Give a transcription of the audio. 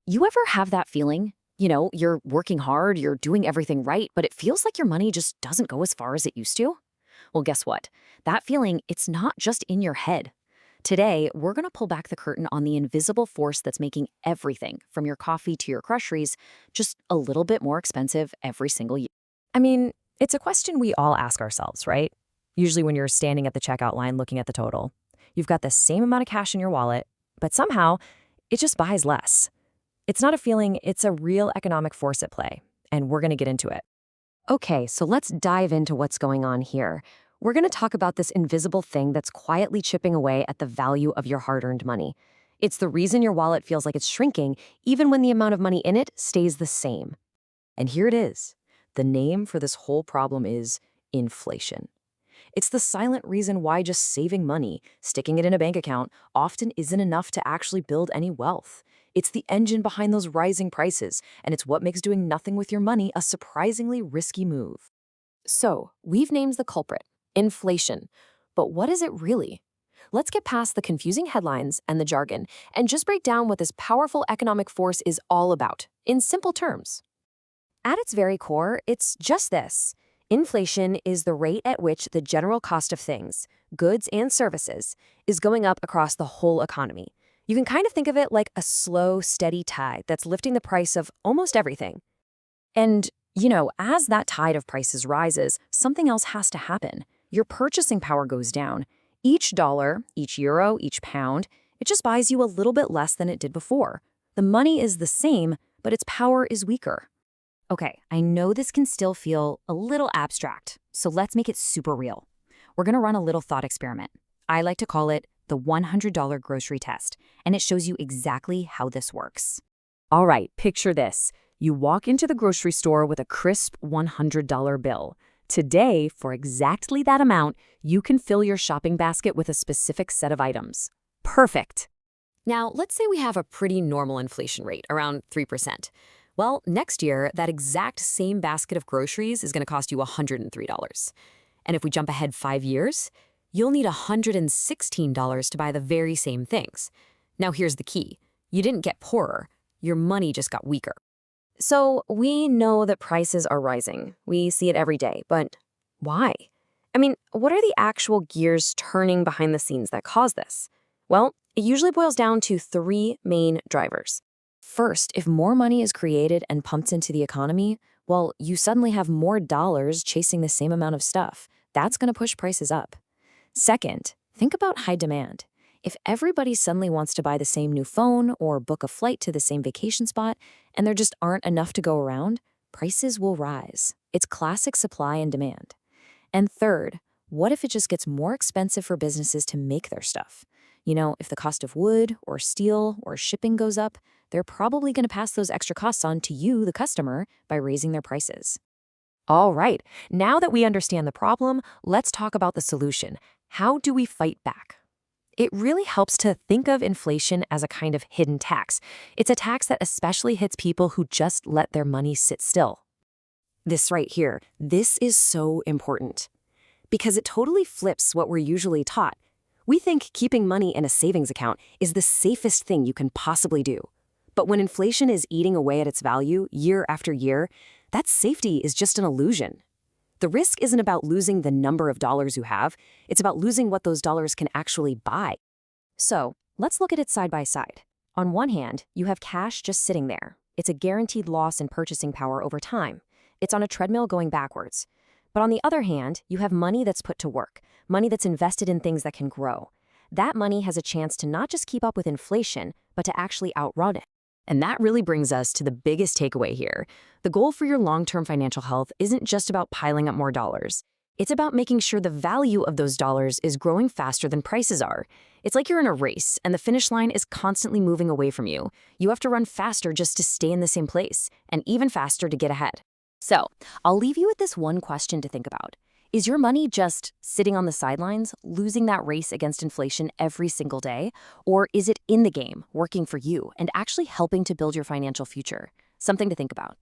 You ever have that feeling? You're working hard, you're doing everything right, but it feels like your money just doesn't go as far as it used to? Well, guess what? That feeling, it's not just in your head. Today, we're going to pull back the curtain on the invisible force that's making everything, from your coffee to your groceries, just a little bit more expensive every single year. I mean, it's a question we all ask ourselves, right? Usually when you're standing at the checkout line looking at the total. You've got the same amount of cash in your wallet, but somehow it just buys less. It's not a feeling, it's a real economic force at play, and we're going to get into it. Okay, so let's dive into what's going on here. We're going to talk about this invisible thing that's quietly chipping away at the value of your hard-earned money. It's the reason your wallet feels like it's shrinking, even when the amount of money in it stays the same. And here it is. The name for this whole problem is inflation. It's the silent reason why just saving money, sticking it in a bank account, often isn't enough to actually build any wealth. It's the engine behind those rising prices, and it's what makes doing nothing with your money a surprisingly risky move. So, we've named the culprit, inflation. But what is it really? Let's get past the confusing headlines and the jargon and just break down what this powerful economic force is all about, in simple terms. At its very core, it's just this. Inflation is the rate at which the general cost of things, goods and services, is going up across the whole economy. You can kind of think of it like a slow, steady tide that's lifting the price of almost everything. And, as that tide of prices rises, something else has to happen. Your purchasing power goes down. Each dollar, each euro, each pound, it just buys you a little bit less than it did before. The money is the same, but its power is weaker. Okay, I know this can still feel a little abstract, so let's make it super real. We're going to run a little thought experiment. I like to call it the $100 grocery test, and it shows you exactly how this works. All right, picture this. You walk into the grocery store with a crisp $100 bill. Today, for exactly that amount, you can fill your shopping basket with a specific set of items. Perfect. Now, let's say we have a pretty normal inflation rate, around 3%. Well, next year, that exact same basket of groceries is going to cost you $103. And if we jump ahead 5 years, you'll need $116 to buy the very same things. Now, here's the key. You didn't get poorer. Your money just got weaker. So we know that prices are rising. We see it every day, but why? I mean, what are the actual gears turning behind the scenes that cause this? Well, it usually boils down to 3 main drivers. First, if more money is created and pumped into the economy, well, you suddenly have more dollars chasing the same amount of stuff. That's going to push prices up. Second, think about high demand. If everybody suddenly wants to buy the same new phone or book a flight to the same vacation spot, and there just aren't enough to go around, prices will rise. It's classic supply and demand. And third, what if it just gets more expensive for businesses to make their stuff? If the cost of wood or steel or shipping goes up, they're probably going to pass those extra costs on to you, the customer, by raising their prices. All right, now that we understand the problem, let's talk about the solution. How do we fight back? It really helps to think of inflation as a kind of hidden tax. It's a tax that especially hits people who just let their money sit still. This right here, this is so important because it totally flips what we're usually taught. We think keeping money in a savings account is the safest thing you can possibly do. But when inflation is eating away at its value year after year, that safety is just an illusion. The risk isn't about losing the number of dollars you have, it's about losing what those dollars can actually buy. So, let's look at it side by side. On one hand, you have cash just sitting there. It's a guaranteed loss in purchasing power over time. It's on a treadmill going backwards. But on the other hand, you have money that's put to work, money that's invested in things that can grow. That money has a chance to not just keep up with inflation, but to actually outrun it. And that really brings us to the biggest takeaway here. The goal for your long-term financial health isn't just about piling up more dollars. It's about making sure the value of those dollars is growing faster than prices are. It's like you're in a race, and the finish line is constantly moving away from you. You have to run faster just to stay in the same place, and even faster to get ahead. So, I'll leave you with this one question to think about. Is your money just sitting on the sidelines, losing that race against inflation every single day? Or is it in the game, working for you, and actually helping to build your financial future? Something to think about.